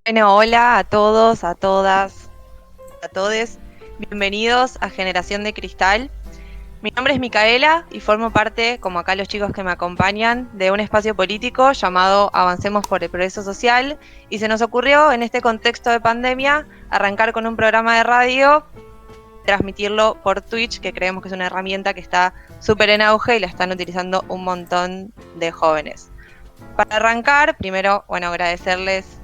Bueno, hola a todos, a todas, a todes. Bienvenidos a Generación de Cristal. Mi nombre es Micaela y formo parte, como acá los chicos que me acompañan, de un espacio político llamado Avancemos por el Progreso Social, y se nos ocurrió en este contexto de pandemia arrancar con un programa de radio, transmitirlo por Twitch, que creemos que es una herramienta que está súper en auge y la están utilizando un montón de jóvenes. Para arrancar, primero, agradecerles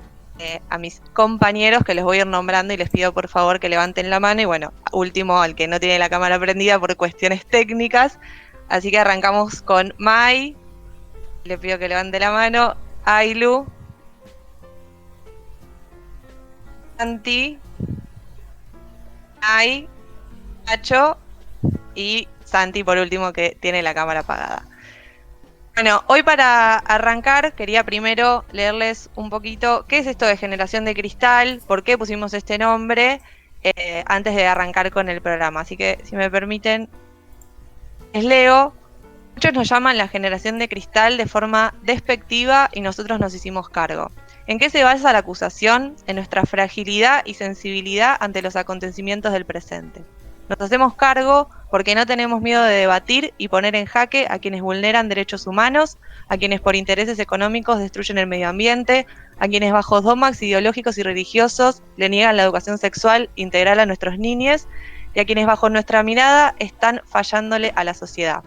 a mis compañeros que les voy a ir nombrando y les pido por favor que levanten la mano. Y bueno, último, al que no tiene la cámara prendida por cuestiones técnicas. Así que arrancamos con Mai, le pido que levante la mano, Ailu, Santi, Ai, Nacho y Santi por último, que tiene la cámara apagada. Bueno, hoy para arrancar quería primero leerles un poquito qué es esto de Generación de Cristal, por qué pusimos este nombre, antes de arrancar con el programa. Así que, si me permiten, les leo. Muchos nos llaman la Generación de Cristal de forma despectiva y nosotros nos hicimos cargo. ¿En qué se basa la acusación? En nuestra fragilidad y sensibilidad ante los acontecimientos del presente. Nos hacemos cargo porque no tenemos miedo de debatir y poner en jaque a quienes vulneran derechos humanos, a quienes por intereses económicos destruyen el medio ambiente, a quienes bajo dogmas ideológicos y religiosos le niegan la educación sexual integral a nuestros niños y a quienes bajo nuestra mirada están fallándole a la sociedad.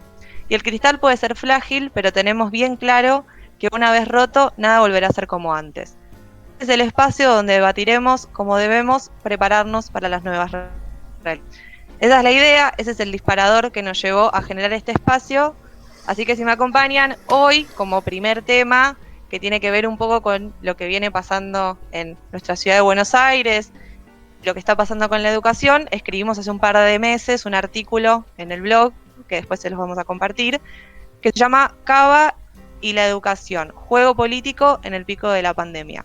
Y el cristal puede ser frágil, pero tenemos bien claro que una vez roto, nada volverá a ser como antes. Es el espacio donde debatiremos cómo debemos prepararnos para las nuevas realidades. Esa es la idea, ese es el disparador que nos llevó a generar este espacio. Así que si me acompañan, hoy como primer tema, que tiene que ver un poco con lo que viene pasando en nuestra ciudad de Buenos Aires, lo que está pasando con la educación, escribimos hace un par de meses un artículo en el blog, que después se los vamos a compartir, que se llama Cava y la educación, juego político en el pico de la pandemia.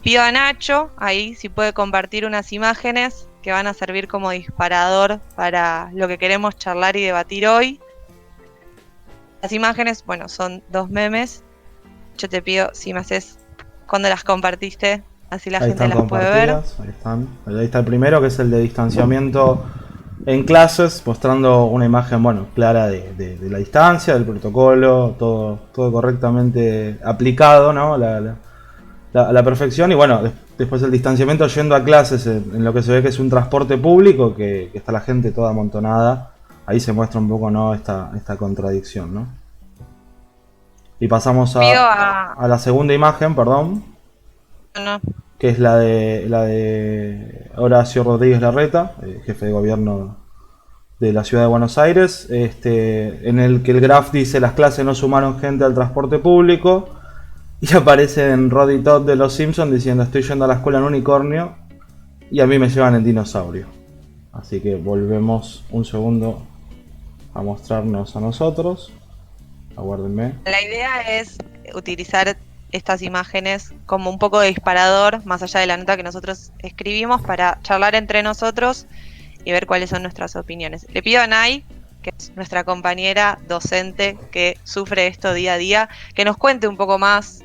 Pido a Nacho, ahí si puede compartir unas imágenes que van a servir como disparador para lo que queremos charlar y debatir hoy. Las imágenes, bueno, son dos memes. Yo te pido si me haces cuando las compartiste, así la Ahí gente están las puede ver. compartidas, ahí están. Ahí está el primero, que es el de distanciamiento en clases, mostrando una imagen, bueno, clara de la distancia, del protocolo, todo correctamente aplicado, ¿no? A la perfección. Y bueno, después el distanciamiento yendo a clases en lo que se ve que es un transporte público, que está la gente toda amontonada. Ahí se muestra un poco, ¿no? Esta contradicción, ¿no? Y pasamos Pido a... a la segunda imagen, perdón, No, que es la de Horacio Rodríguez Larreta, jefe de gobierno de la ciudad de Buenos Aires, en el que el graph dice: las clases no sumaron gente al transporte público, y aparece en Rod y Todd de Los Simpsons diciendo: estoy yendo a la escuela en unicornio y a mí me llevan en dinosaurio. Así que volvemos un segundo a mostrarnos a nosotros. Aguárdenme. la idea es utilizar estas imágenes como un poco de disparador, más allá de la nota que nosotros escribimos, para charlar entre nosotros y ver cuáles son nuestras opiniones. Le pido a Nay, que es nuestra compañera docente que sufre esto día a día, que nos cuente un poco más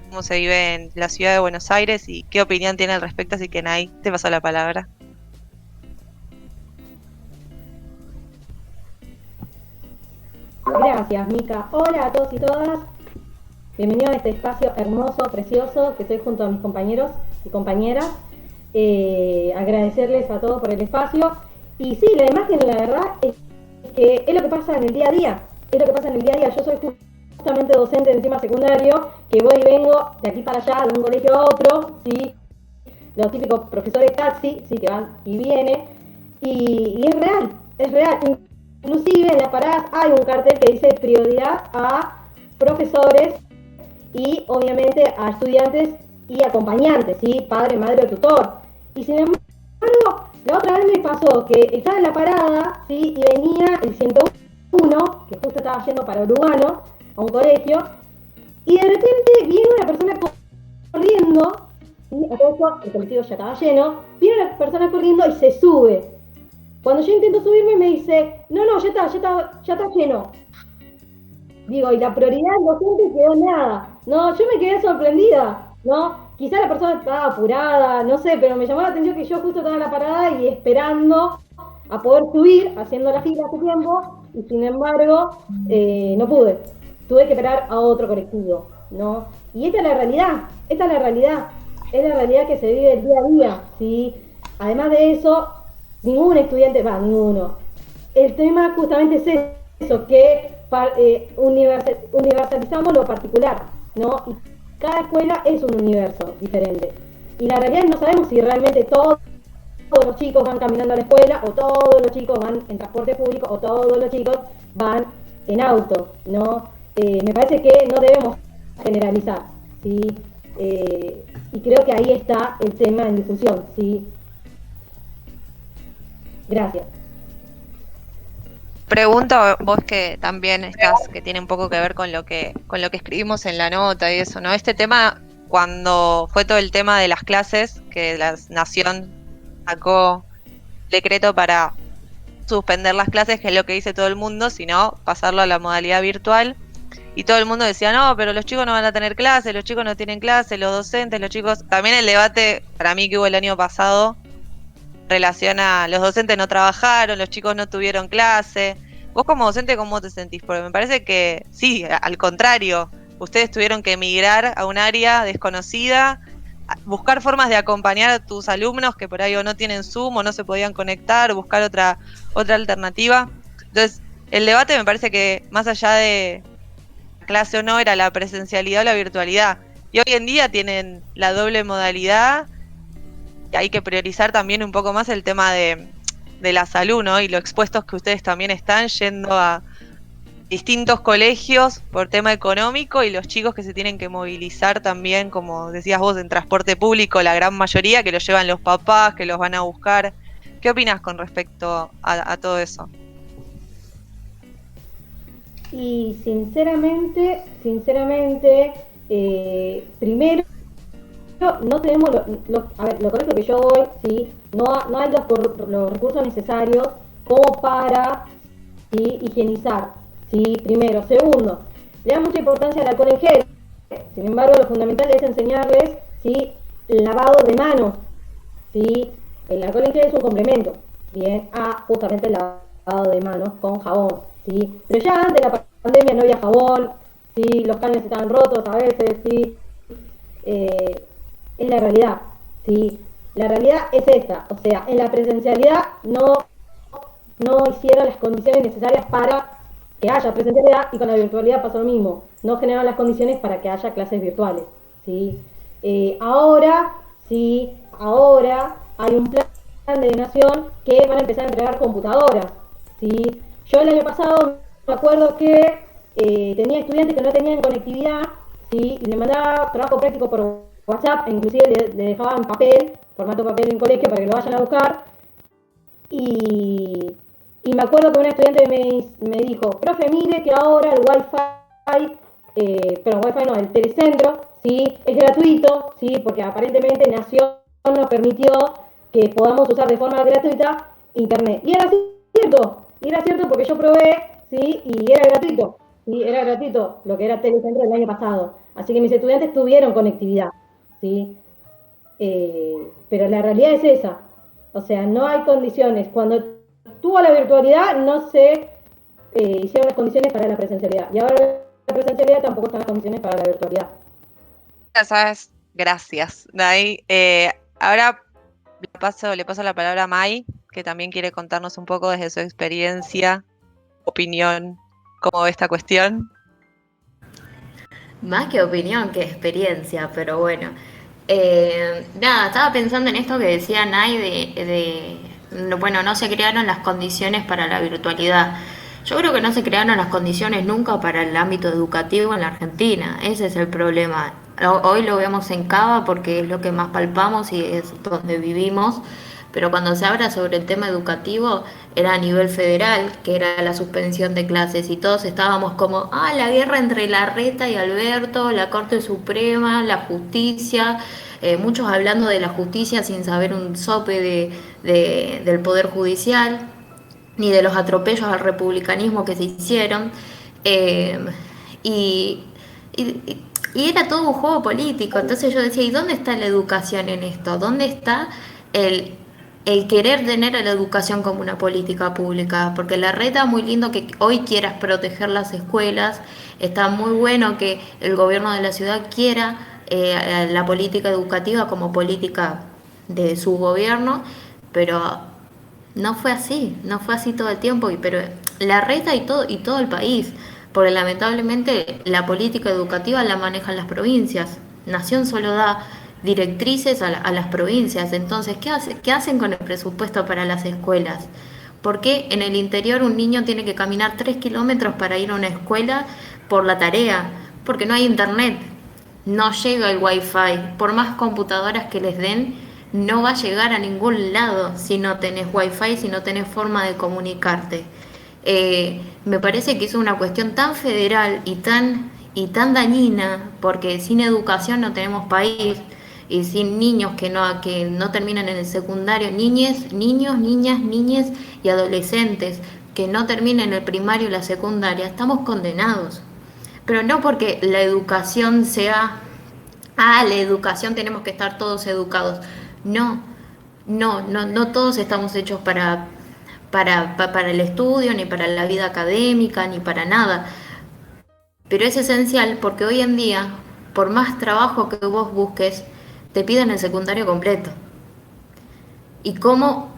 cómo se vive en la ciudad de Buenos Aires y qué opinión tiene al respecto, así que Nay, te paso la palabra. Gracias, Mica. Hola a todos y todas. Bienvenidos a este espacio hermoso, precioso, que estoy junto a mis compañeros y compañeras. Agradecerles a todos por el espacio. Y sí, la imagen, la verdad, es que es lo que pasa en el día a día. Es lo que pasa en el día a día. Yo soy justamente docente de encima secundario, que voy y vengo de aquí para allá, de un colegio a otro, ¿sí? Los típicos profesores taxi, ¿sí? Que van y vienen. Y es real, es real. Inclusive en las paradas hay un cartel que dice prioridad a profesores y obviamente a estudiantes y acompañantes, ¿sí? Padre, madre o tutor. Y sin embargo, la otra vez me pasó que estaba en la parada, ¿sí? Y venía el 101, que justo estaba yendo para Urugano, a un colegio, y de repente viene una persona corriendo, y a todo esto, el colectivo ya estaba lleno, viene una persona corriendo y se sube. Cuando yo intento subirme me dice: no, ya está lleno. Digo, y la prioridad del docente quedó nada. No, yo me quedé sorprendida, ¿no? quizá la persona estaba apurada, no sé, pero me llamó la atención que yo justo estaba en la parada y esperando a poder subir, haciendo la fila hace tiempo, y sin embargo, no pude. Tuve que esperar a otro colectivo, ¿no? Y esta es la realidad, esta es la realidad, es la realidad que se vive el día a día, ¿sí? Además de eso, ningún estudiante, ninguno. El tema justamente es eso, que universalizamos lo particular, ¿no? Y cada escuela es un universo diferente. Y la realidad es que no sabemos si realmente todos los chicos van caminando a la escuela, o todos los chicos van en transporte público, o todos los chicos van en auto, ¿no? Me parece que no debemos generalizar, ¿sí? Y creo que ahí está el tema en discusión, ¿sí? Gracias. Pregunto, vos que también estás, que tiene un poco que ver con lo que escribimos en la nota y eso, ¿no? Este tema, cuando fue todo el tema de las clases, que la Nación sacó decreto para suspender las clases, que es lo que dice todo el mundo, sino pasarlo a la modalidad virtual. Y todo el mundo decía, no, pero los chicos no van a tener clases, los chicos no tienen clases, los docentes, los chicos... También el debate, para mí, que hubo el año pasado, relaciona, los docentes no trabajaron, los chicos no tuvieron clase. Vos como docente, ¿cómo te sentís? Porque me parece que sí, al contrario, ustedes tuvieron que emigrar a un área desconocida, buscar formas de acompañar a tus alumnos que por ahí o no tienen Zoom o no se podían conectar, buscar otra alternativa. Entonces, el debate me parece que más allá de clase o no, era la presencialidad o la virtualidad. Y hoy en día tienen la doble modalidad. Hay que priorizar también un poco más el tema de la salud, ¿no? Y lo expuestos que ustedes también están yendo a distintos colegios por tema económico, y los chicos que se tienen que movilizar también, como decías vos, en transporte público, la gran mayoría, que los llevan los papás, que los van a buscar. ¿Qué opinas con respecto a todo eso? Y sinceramente, primero, no tenemos a ver, lo correcto que yo voy, ¿sí? No hay los recursos necesarios como para, ¿sí?, higienizar, ¿sí? Primero. Segundo, le da mucha importancia al alcohol en gel. Sin embargo, lo fundamental es enseñarles, ¿sí?, lavado de manos, ¿sí? El alcohol en gel es un complemento, bien, a justamente el lavado de manos con jabón, ¿sí? Pero ya antes de la pandemia no había jabón, ¿sí? Los caños estaban rotos a veces, ¿sí? Es la realidad, ¿sí? La realidad es esta, o sea, en la presencialidad no hicieron las condiciones necesarias para que haya presencialidad, y con la virtualidad pasó lo mismo, no generaron las condiciones para que haya clases virtuales, ¿sí? Ahora hay un plan de nación que van a empezar a entregar computadoras, ¿sí? Yo el año pasado me acuerdo que tenía estudiantes que no tenían conectividad, ¿sí? Y le mandaba trabajo práctico por WhatsApp, e inclusive le dejaban papel, formato papel en colegio para que lo vayan a buscar. Y me acuerdo que un estudiante me dijo, profe, mire que ahora el Wi-Fi, el telecentro, ¿sí?, es gratuito, ¿sí?, porque aparentemente Nación nos permitió que podamos usar de forma gratuita Internet. Y era cierto porque yo probé, ¿sí?, y era gratuito. Sí, era gratuito lo que era Telecentro el año pasado. Así que mis estudiantes tuvieron conectividad, ¿sí? Pero la realidad es esa. O sea, no hay condiciones. Cuando tuvo la virtualidad, no se hicieron las condiciones para la presencialidad. Y ahora la presencialidad tampoco están las condiciones para la virtualidad. Ya sabes, gracias. Dai, ahora le paso la palabra a Mai, que también quiere contarnos un poco desde su experiencia, opinión, cómo ve esta cuestión. Más que opinión que experiencia, pero bueno. Nada, estaba pensando en esto que decía Nay bueno, no se crearon las condiciones para la virtualidad. Yo creo que no se crearon las condiciones nunca para el ámbito educativo en la Argentina. Ese es el problema. Hoy lo vemos en Cava porque es lo que más palpamos y es donde vivimos. Pero cuando se habla sobre el tema educativo era a nivel federal, que era la suspensión de clases, y todos estábamos como, la guerra entre Larreta y Alberto, la Corte Suprema, la justicia, muchos hablando de la justicia sin saber un sope del Poder Judicial, ni de los atropellos al republicanismo que se hicieron. Y Y era todo un juego político. Entonces yo decía, ¿y dónde está la educación en esto? ¿Dónde está el, el querer tener a la educación como una política pública? Porque la reta, muy lindo que hoy quieras proteger las escuelas, está muy bueno que el gobierno de la ciudad quiera la política educativa como política de su gobierno, pero no fue así todo el tiempo, pero la reta y todo el país, porque lamentablemente la política educativa la manejan las provincias. Nación solo da directrices a las provincias, entonces, ¿qué hacen con el presupuesto para las escuelas? ¿Por qué en el interior un niño tiene que caminar 3 kilómetros para ir a una escuela por la tarea? Porque no hay internet, no llega el wifi, por más computadoras que les den, no va a llegar a ningún lado si no tenés wifi, si no tenés forma de comunicarte. Me parece que es una cuestión tan federal y tan dañina, porque sin educación no tenemos país, y sin niños que no terminan en el secundario, niños, niñas, niñas y adolescentes que no terminen el primario y la secundaria, estamos condenados. Pero no porque la educación sea, la educación tenemos que estar todos educados. No, no todos estamos hechos para el estudio, ni para la vida académica, ni para nada. Pero es esencial porque hoy en día, por más trabajo que vos busques, te piden el secundario completo. ¿Y cómo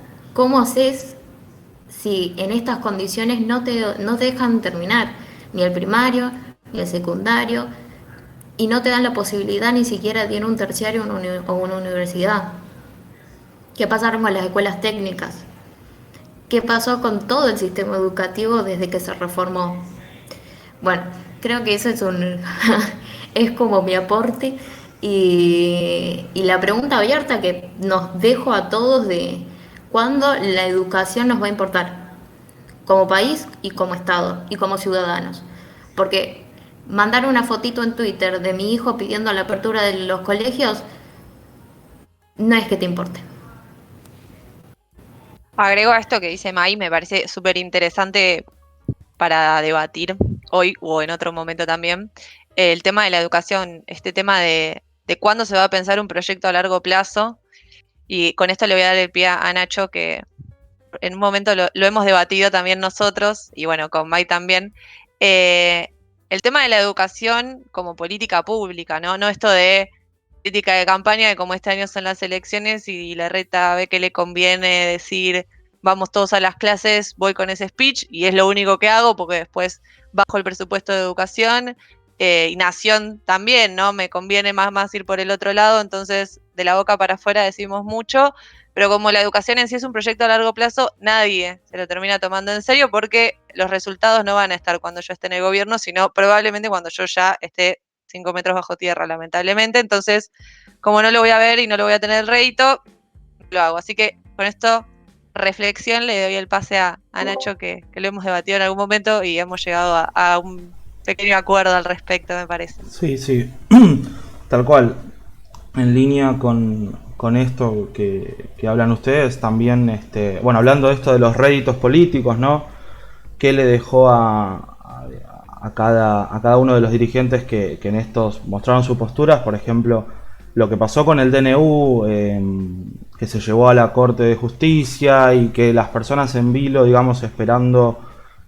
haces si en estas condiciones no te dejan terminar ni el primario, ni el secundario, y no te dan la posibilidad ni siquiera de ir a un terciario o una universidad? ¿Qué pasaron con las escuelas técnicas? ¿Qué pasó con todo el sistema educativo desde que se reformó? Bueno, creo que eso es como mi aporte y la pregunta abierta que nos dejo a todos de cuándo la educación nos va a importar como país y como Estado y como ciudadanos. Porque mandar una fotito en Twitter de mi hijo pidiendo la apertura de los colegios no es que te importe. Agrego a esto que dice Mai, me parece súper interesante para debatir hoy o en otro momento también, el tema de la educación, este tema de cuándo se va a pensar un proyecto a largo plazo. Y con esto le voy a dar el pie a Nacho, que en un momento lo hemos debatido también nosotros, y bueno, con Mai también. El tema de la educación como política pública, ¿no? No esto de política de campaña, de como este año son las elecciones y la reta ve que le conviene decir vamos todos a las clases, voy con ese speech y es lo único que hago porque después bajo el presupuesto de educación y Nación también, ¿no? Me conviene más ir por el otro lado, entonces de la boca para afuera decimos mucho, pero como la educación en sí es un proyecto a largo plazo, nadie se lo termina tomando en serio porque los resultados no van a estar cuando yo esté en el gobierno, sino probablemente cuando yo ya esté 5 metros bajo tierra, lamentablemente. Entonces, como no lo voy a ver y no lo voy a tener el rédito, lo hago. Así que con esto, reflexión, le doy el pase a Nacho, que lo hemos debatido en algún momento y hemos llegado a un pequeño acuerdo al respecto, me parece. Sí, tal cual. En línea con esto que hablan ustedes, también, bueno, hablando de esto de los réditos políticos, ¿no? ¿Qué le dejó a cada uno de los dirigentes que en estos mostraron sus posturas? Por ejemplo, lo que pasó con el DNU, que se llevó a la Corte de Justicia y que las personas en vilo, digamos, esperando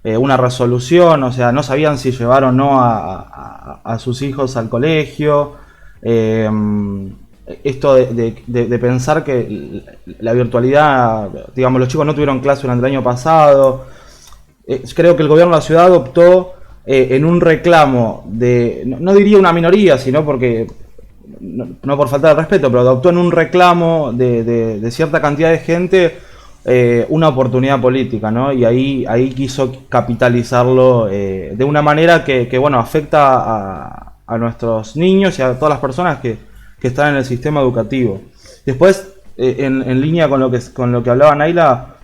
una resolución, o sea, no sabían si llevar o no a sus hijos al colegio. Esto de pensar que la virtualidad, digamos, los chicos no tuvieron clase durante el año pasado. Creo que el gobierno de la ciudad optó en un reclamo de, no diría una minoría, sino porque, no por falta de respeto, pero adoptó en un reclamo de cierta cantidad de gente una oportunidad política, ¿no? Y ahí quiso capitalizarlo de una manera que bueno, afecta a nuestros niños y a todas las personas que están en el sistema educativo. Después, en línea con lo que hablaba Naila,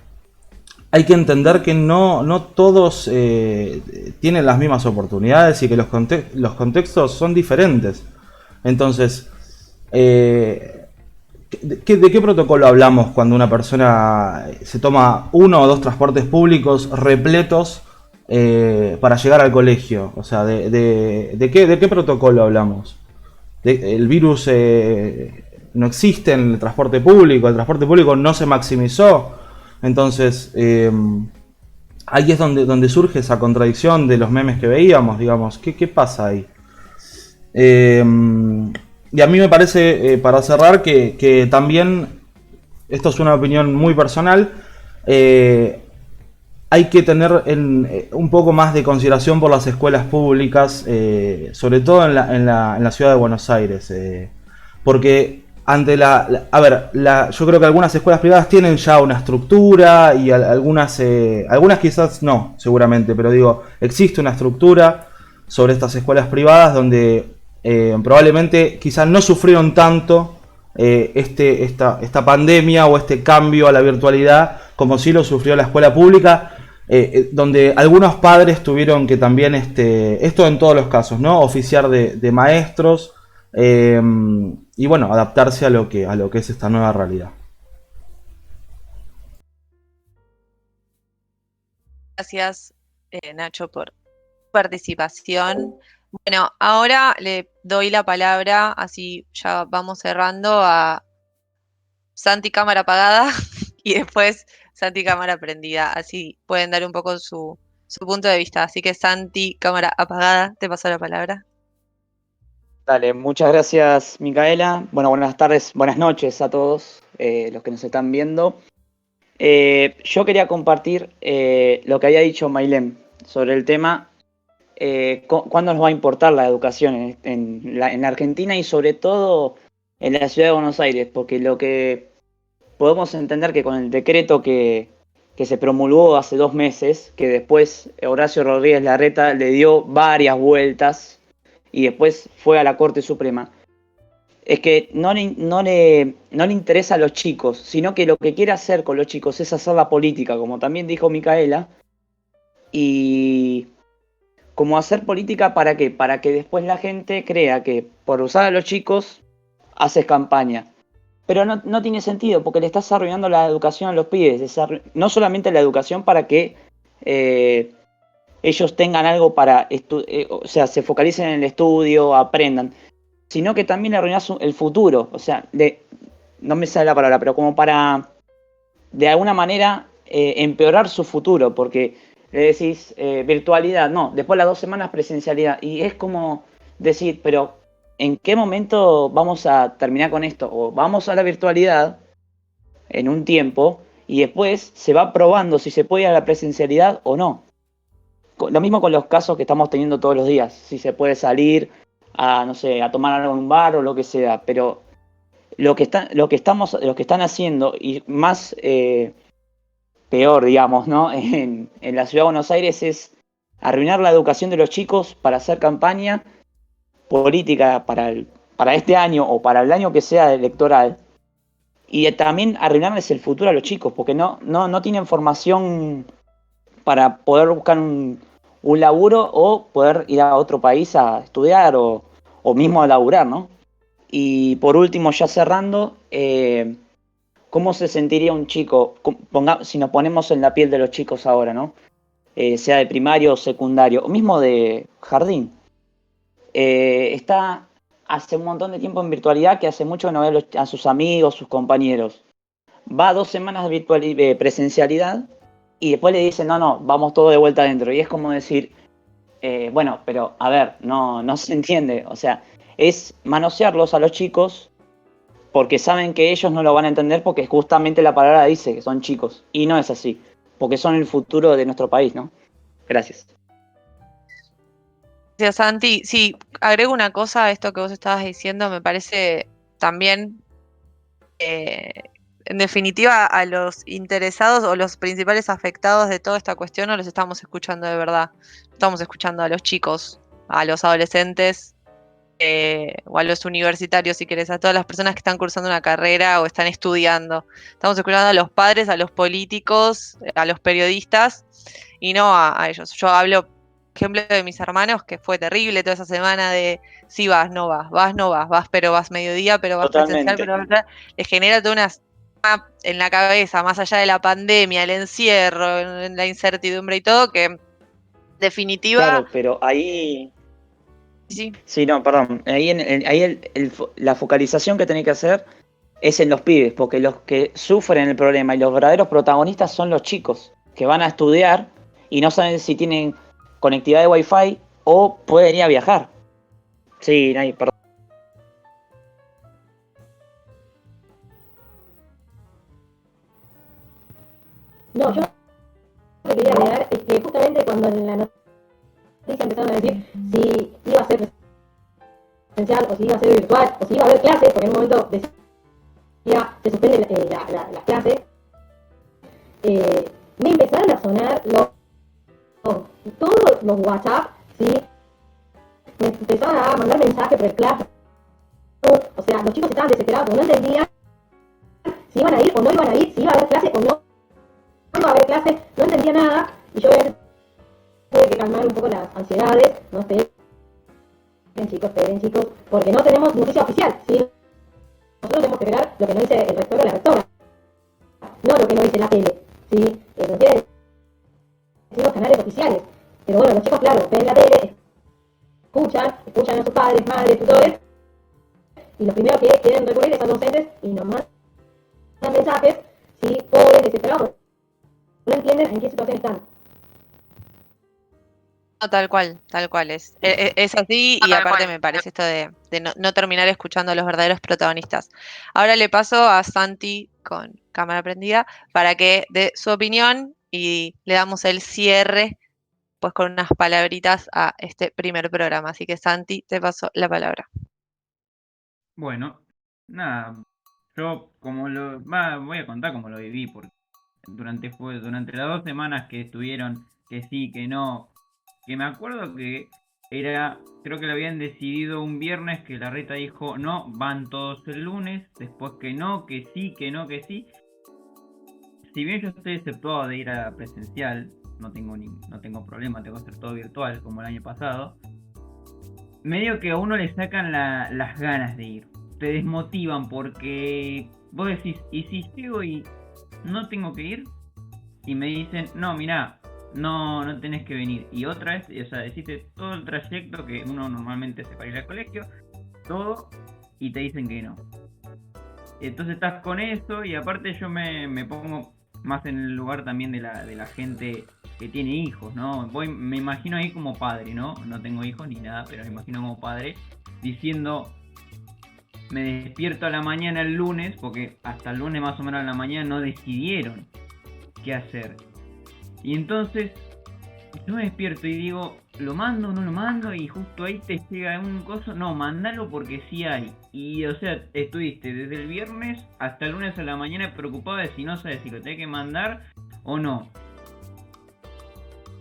hay que entender que no todos tienen las mismas oportunidades y que los contextos son diferentes. Entonces, ¿de qué protocolo hablamos cuando una persona se toma 1 o 2 transportes públicos repletos para llegar al colegio? O sea, ¿de qué protocolo hablamos? el virus no existe en el transporte público no se maximizó. Entonces, ahí es donde surge esa contradicción de los memes que veíamos, digamos. ¿Qué pasa ahí? Y a mí me parece, para cerrar, que también, esto es una opinión muy personal, hay que tener un poco más de consideración por las escuelas públicas, sobre todo en la ciudad de Buenos Aires. Porque ante yo creo que algunas escuelas privadas tienen ya una estructura y algunas quizás no, seguramente, pero digo, existe una estructura sobre estas escuelas privadas donde probablemente quizás no sufrieron tanto esta pandemia o este cambio a la virtualidad como sí lo sufrió la escuela pública, donde algunos padres tuvieron que también, esto en todos los casos, ¿no? Oficiar de maestros, y bueno, adaptarse a lo que es esta nueva realidad. Gracias, Nacho, por participación. Bueno, ahora le doy la palabra, así ya vamos cerrando, a Santi cámara apagada y después Santi cámara prendida. Así pueden dar un poco su punto de vista. Así que Santi cámara apagada, te paso la palabra. Dale, muchas gracias, Micaela. Bueno, buenas tardes, buenas noches a todos los que nos están viendo. Yo quería compartir lo que había dicho Mailem sobre el tema, cuándo nos va a importar la educación en la Argentina y sobre todo en la ciudad de Buenos Aires, porque lo que podemos entender que con el decreto que se promulgó hace 2 meses, que después Horacio Rodríguez Larreta le dio varias vueltas y después fue a la Corte Suprema, es que no le interesa a los chicos, sino que lo que quiere hacer con los chicos es hacer la política, como también dijo Micaela, y como hacer política ¿para qué? Para que después la gente crea que por usar a los chicos haces campaña. Pero no tiene sentido, porque le estás arruinando la educación a los pibes, no solamente la educación para que ellos tengan algo para, o sea, se focalicen en el estudio, aprendan, sino que también arruinas el futuro, o sea, no me sale la palabra, pero como para, de alguna manera, empeorar su futuro, porque le decís virtualidad, no, después de las 2 semanas presencialidad, y es como decir, pero ¿en qué momento vamos a terminar con esto? O vamos a la virtualidad en un tiempo, y después se va probando si se puede ir a la presencialidad o no. Lo mismo con los casos que estamos teniendo todos los días, si se puede salir a, no sé, a tomar algo en un bar o lo que sea, pero lo que están haciendo, y más peor, digamos, ¿no? En la ciudad de Buenos Aires, es arruinar la educación de los chicos para hacer campaña política para este año o para el año que sea electoral, y también arruinarles el futuro a los chicos, porque no tienen formación para poder buscar un laburo o poder ir a otro país a estudiar o mismo a laburar, ¿no? Y por último, ya cerrando, ¿cómo se sentiría un chico, si nos ponemos en la piel de los chicos ahora, ¿no? Sea de primario o secundario, o mismo de jardín. Está hace un montón de tiempo en virtualidad, que hace mucho que no ve a sus amigos, sus compañeros. Va 2 semanas de presencialidad y después le dicen, no, vamos todo de vuelta adentro. Y es como decir, bueno, pero a ver, no se entiende. O sea, es manosearlos a los chicos porque saben que ellos no lo van a entender, porque justamente la palabra dice que son chicos. Y no es así, porque son el futuro de nuestro país, ¿no? Gracias. Gracias, Santi. Sí, agrego una cosa a esto que vos estabas diciendo, me parece también, en definitiva, a los interesados o los principales afectados de toda esta cuestión no los estamos escuchando de verdad. Estamos escuchando a los chicos, a los adolescentes, o a los universitarios, si querés, a todas las personas que están cursando una carrera o están estudiando. Estamos escuchando a los padres, a los políticos, a los periodistas, y no a ellos. Yo hablo, ejemplo, de mis hermanos, que fue terrible toda esa semana de si vas, no vas, vas, no vas, vas, pero vas mediodía, pero vas presencial, pero vas, les genera toda una en la cabeza, más allá de la pandemia, el encierro, la incertidumbre y todo, que en definitiva... Claro, pero ahí Sí, Sí, no, perdón. La focalización que tenés que hacer es en los pibes, porque los que sufren el problema y los verdaderos protagonistas son los chicos, que van a estudiar y no saben si tienen conectividad de Wi-Fi o pueden ir a viajar. Sí, Nay, perdón. No, yo lo que quería agregar es que justamente cuando en la noticia empezaron a decir si iba a ser presencial o si iba a ser virtual o si iba a haber clases, porque en un momento decía se suspenden las clases, me empezaron a sonar todos los WhatsApp, ¿sí? Me empezaron a mandar mensajes por el Classroom, o sea, los chicos estaban desesperados porque no entendían si iban a ir o no iban a ir, si iba a haber clases o no iba a haber clases, no entendía nada, y yo obviamente tuve que calmar un poco las ansiedades, no esperen chicos, porque no tenemos noticia oficial, ¿sí? Nosotros tenemos que esperar lo que nos dice el rector o la rectora, no lo que nos dice la tele, ¿sí? Nos quieren decir los canales oficiales, pero bueno, los chicos, claro, ven la tele, escuchan a sus padres, madres, tutores, y los primeros que quieren recurrir son docentes y nos mandan mensajes, ¿sí? Pobres, desesperados, no entienden en qué situación están. no, tal cual es. Es así y aparte me parece esto de no terminar escuchando a los verdaderos protagonistas. Ahora le paso a Santi con cámara prendida para que dé su opinión y le damos el cierre pues con unas palabritas a este primer programa. Así que Santi, te paso la palabra. Bueno, nada, yo voy a contar cómo lo viví, porque durante las 2 semanas que estuvieron, que sí, que no, que me acuerdo que creo que lo habían decidido un viernes, que la reta dijo, no, van todos el lunes, después que no, que sí, que no, que sí. Si bien yo estoy exceptuado de ir a presencial, no tengo problema, tengo que hacer todo virtual como el año pasado, medio que a uno le sacan las ganas de ir. Te desmotivan porque vos decís, ¿y si llego y no tengo que ir? Y me dicen, no, mirá, no tenés que venir. Y otra vez, o sea, deciste todo el trayecto que uno normalmente hace para ir al colegio, todo, y te dicen que no. Entonces estás con eso y aparte yo me pongo más en el lugar también de la gente que tiene hijos, ¿no? Me imagino ahí como padre, ¿no? No tengo hijos ni nada, pero me imagino como padre diciendo, me despierto a la mañana el lunes, porque hasta el lunes más o menos a la mañana no decidieron qué hacer. Y entonces yo me despierto y digo, ¿lo mando o no lo mando? Y justo ahí te llega un coso, no, mandalo porque sí hay. Y o sea, estuviste desde el viernes hasta el lunes a la mañana preocupado de si no sabes si lo tenés que mandar o no.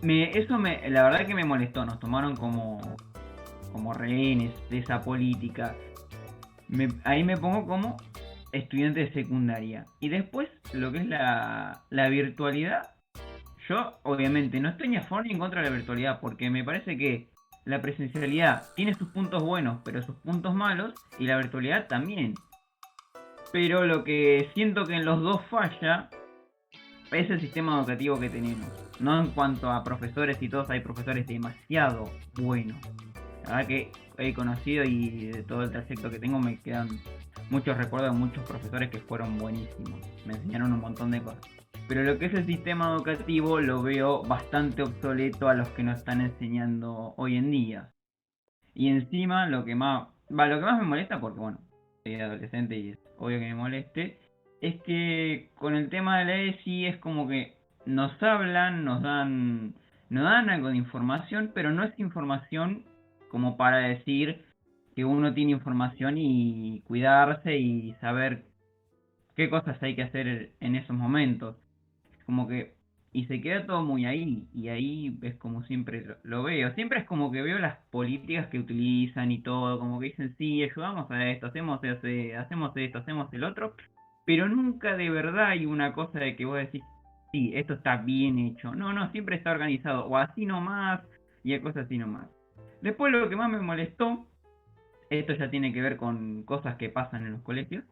La verdad que me molestó, nos tomaron como rehenes de esa política. Ahí me pongo como estudiante de secundaria. Y después, lo que es la virtualidad, yo obviamente no estoy ni a favor ni en contra de la virtualidad, porque me parece que la presencialidad tiene sus puntos buenos, pero sus puntos malos, y la virtualidad también. Pero lo que siento que en los dos falla es el sistema educativo que tenemos. No en cuanto a profesores y todos, hay profesores demasiado buenos. La verdad que he conocido y de todo el trayecto que tengo me quedan muchos recuerdos de muchos profesores que fueron buenísimos. Me enseñaron un montón de cosas. Pero lo que es el sistema educativo lo veo bastante obsoleto a los que nos están enseñando hoy en día. Y encima lo que más me molesta, porque bueno, soy adolescente y es obvio que me moleste, es que con el tema de la ESI es como que nos hablan, nos dan algo de información, pero no es información como para decir que uno tiene información y cuidarse y saber qué cosas hay que hacer en esos momentos. Como que, y se queda todo muy ahí, y ahí es como siempre lo veo. Siempre es como que veo las políticas que utilizan y todo, como que dicen, sí, ayudamos a esto, hacemos esto, hacemos el otro, pero nunca de verdad hay una cosa de que vos decís, sí, esto está bien hecho. No, siempre está organizado, o así nomás, y hay cosas así nomás. Después lo que más me molestó, esto ya tiene que ver con cosas que pasan en los colegios,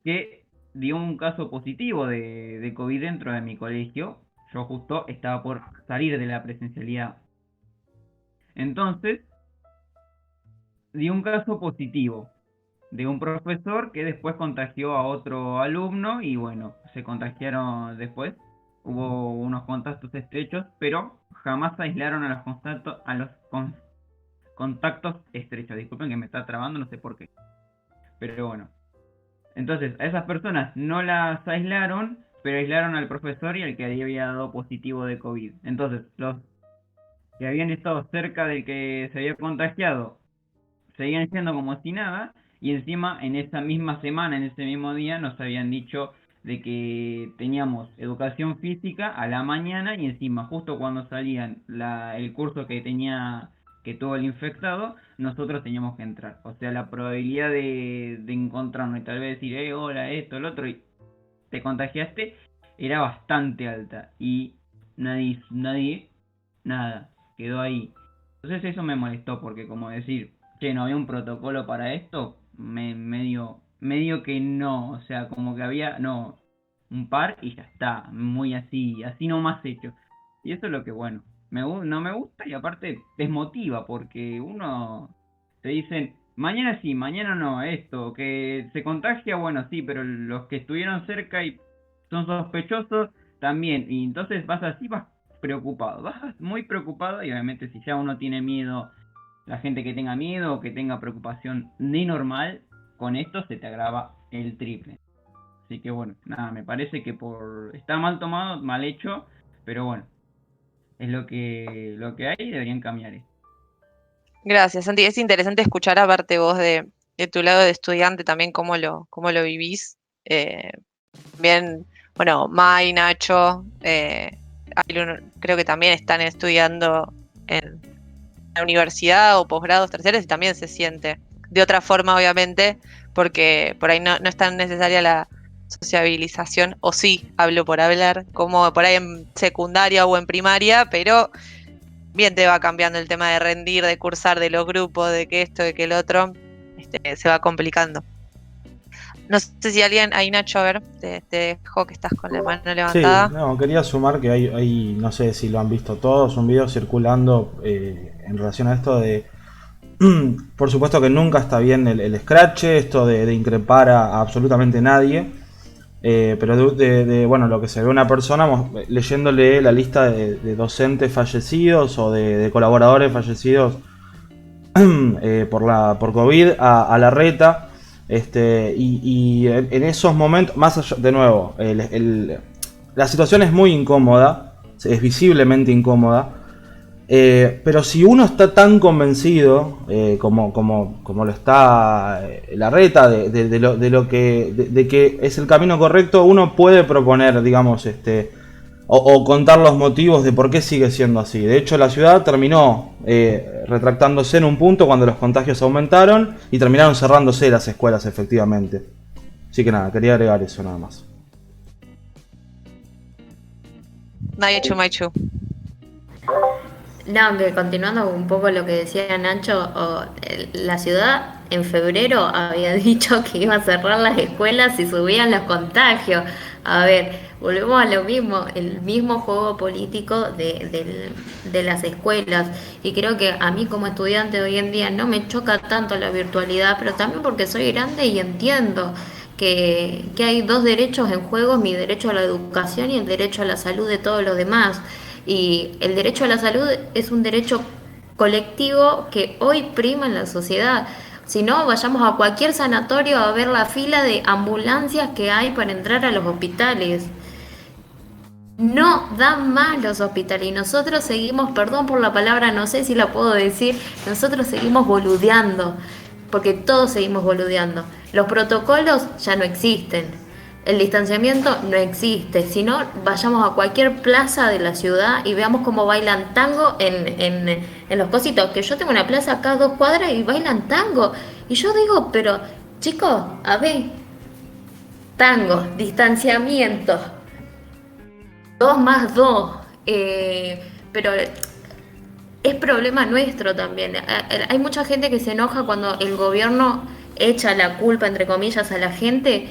que dio un caso positivo de COVID dentro de mi colegio. Yo justo estaba por salir de la presencialidad. Entonces, dio un caso positivo de un profesor que después contagió a otro alumno y bueno, se contagiaron después. Hubo unos contactos estrechos, pero jamás aislaron a los contactos estrechos. Disculpen que me está trabando, no sé por qué. Pero bueno. Entonces, a esas personas no las aislaron, pero aislaron al profesor y al que había dado positivo de COVID. Entonces, los que habían estado cerca del que se había contagiado seguían siendo como si nada, y encima en esa misma semana, en ese mismo día, nos habían dicho de que teníamos educación física a la mañana y encima justo cuando salían el curso que tuvo el infectado, nosotros teníamos que entrar. O sea, la probabilidad de encontrarnos y tal vez decir, hola, esto, el otro, y te contagiaste, era bastante alta. Y nada, quedó ahí. Entonces eso me molestó porque como decir, che, no había un protocolo para esto, medio que no, o sea, como que había, no, un par y ya está, muy así nomás hecho. Y eso es lo que, bueno, no me gusta y aparte desmotiva porque uno te dicen, mañana sí, mañana no, esto, que se contagia, bueno, sí, pero los que estuvieron cerca y son sospechosos también, y entonces vas preocupado, vas muy preocupado y obviamente si ya uno tiene miedo, la gente que tenga miedo o que tenga preocupación ni normal, con esto se te agrava el triple. Así que bueno, nada, me parece que está mal tomado, mal hecho, pero bueno, es lo que hay y deberían cambiar esto. Gracias, Santi. Es interesante escuchar aparte vos de tu lado de estudiante también cómo lo vivís. Bien, bueno, Mai, Nacho, creo que también están estudiando en la universidad o posgrados terciarios y también se siente de otra forma, obviamente, porque por ahí no es tan necesaria la sociabilización, o sí, hablo por hablar, como por ahí en secundaria o en primaria, pero bien te va cambiando el tema de rendir, de cursar, de los grupos, de que esto, de que el otro, se va complicando. No sé si alguien, ahí Nacho, a ver, te dejo que estás con la mano levantada. Sí, no, quería sumar que hay, no sé si lo han visto todos, un video circulando en relación a esto de, por supuesto que nunca está bien el scratch, esto de increpar a absolutamente nadie, pero bueno, lo que se ve una persona leyéndole la lista de docentes fallecidos o de colaboradores fallecidos por COVID a la reta. Y en esos momentos, más allá, de nuevo, la situación es muy incómoda, es visiblemente incómoda, pero si uno está tan convencido como lo está la reta de que es el camino correcto, uno puede proponer, digamos, o contar los motivos de por qué sigue siendo así. De hecho, la ciudad terminó retractándose en un punto cuando los contagios aumentaron y terminaron cerrándose las escuelas, efectivamente. Así que nada, quería agregar eso nada más. Maichu. No, que continuando un poco lo que decía Nacho, la ciudad en febrero había dicho que iba a cerrar las escuelas si subían los contagios. A ver, volvemos a lo mismo, el mismo juego político de las escuelas. Y creo que a mí como estudiante hoy en día no me choca tanto la virtualidad, pero también porque soy grande y entiendo que hay dos derechos en juego, mi derecho a la educación y el derecho a la salud de todos los demás. Y el derecho a la salud es un derecho colectivo que hoy prima en la sociedad. Si no, vayamos a cualquier sanatorio a ver la fila de ambulancias que hay para entrar a los hospitales. No dan más los hospitales y nosotros seguimos, perdón por la palabra, no sé si la puedo decir, nosotros seguimos boludeando, porque todos seguimos boludeando. Los protocolos ya no existen. El distanciamiento no existe, si no, vayamos a cualquier plaza de la ciudad y veamos cómo bailan tango en los cositos, que yo tengo una plaza acá a 2 cuadras y bailan tango. Y yo digo, pero chicos, a ver, tango, distanciamiento, 2 más 2, pero es problema nuestro también. Hay mucha gente que se enoja cuando el gobierno echa la culpa, entre comillas, a la gente.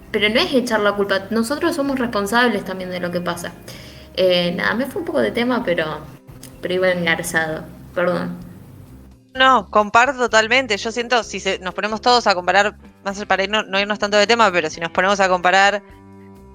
Pero no es echar la culpa, nosotros somos responsables también de lo que pasa. Nada, me fue un poco de tema, pero iba engarzado, perdón. No, comparto totalmente. Yo siento, si nos ponemos todos a comparar, más para no irnos tanto de tema, pero si nos ponemos a comparar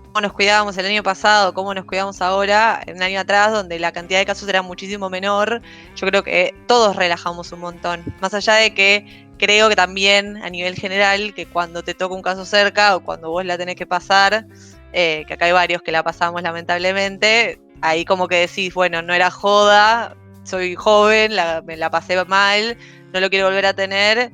cómo nos cuidábamos el año pasado, cómo nos cuidamos ahora, un año atrás, donde la cantidad de casos era muchísimo menor, yo creo que todos relajamos un montón. Más allá de que creo que también a nivel general, que cuando te toca un caso cerca o cuando vos la tenés que pasar, que acá hay varios que la pasamos lamentablemente, ahí como que decís, bueno, no era joda, soy joven, me la pasé mal, no lo quiero volver a tener,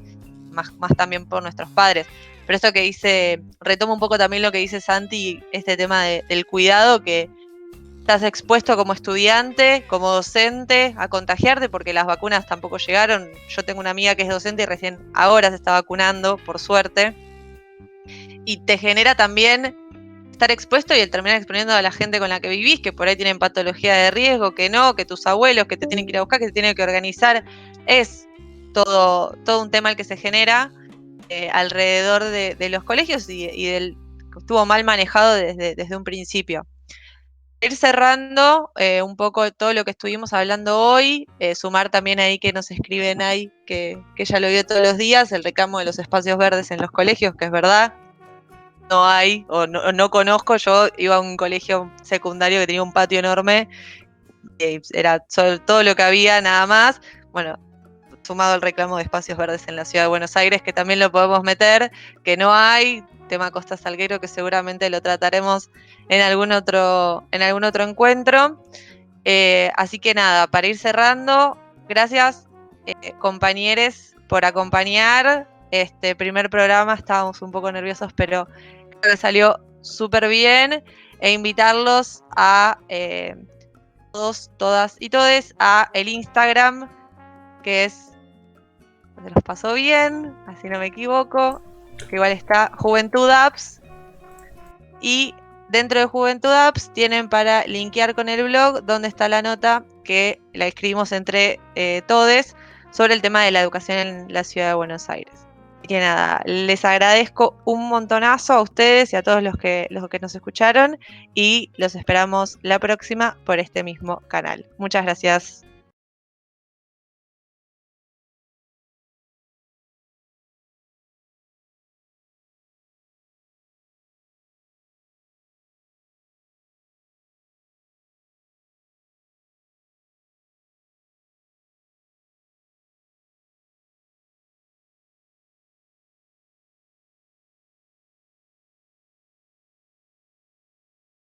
más también por nuestros padres. Pero esto que dice, retomo un poco también lo que dice Santi, este tema del cuidado, que estás expuesto como estudiante, como docente, a contagiarte, porque las vacunas tampoco llegaron. Yo tengo una amiga que es docente y recién ahora se está vacunando, por suerte. Y te genera también estar expuesto y el terminar exponiendo a la gente con la que vivís, que por ahí tienen patología de riesgo, que no, que tus abuelos, que te tienen que ir a buscar, que te tienen que organizar. Es todo un tema el que se genera alrededor de los colegios y que estuvo mal manejado desde un principio. Ir cerrando un poco todo lo que estuvimos hablando hoy, sumar también ahí que nos escriben ahí, que ella lo vio todos los días, el reclamo de los espacios verdes en los colegios, que es verdad, no hay, o no conozco. Yo iba a un colegio secundario que tenía un patio enorme, era todo lo que había, nada más. Bueno, sumado al reclamo de espacios verdes en la ciudad de Buenos Aires, que también lo podemos meter, que no hay, tema Costa Salguero, que seguramente lo trataremos en algún otro encuentro. Así que nada, para ir cerrando, gracias compañeros por acompañar este primer programa. Estábamos un poco nerviosos, pero creo que salió súper bien, e invitarlos a todos, todas y todes a el Instagram, que es, se los pasó bien, así no me equivoco, que igual está Juventud Apps, y dentro de Juventud Apps tienen para linkear con el blog, donde está la nota que la escribimos entre todes sobre el tema de la educación en la ciudad de Buenos Aires. Así que nada, les agradezco un montonazo a ustedes y a todos los que nos escucharon, y los esperamos la próxima por este mismo canal. Muchas gracias.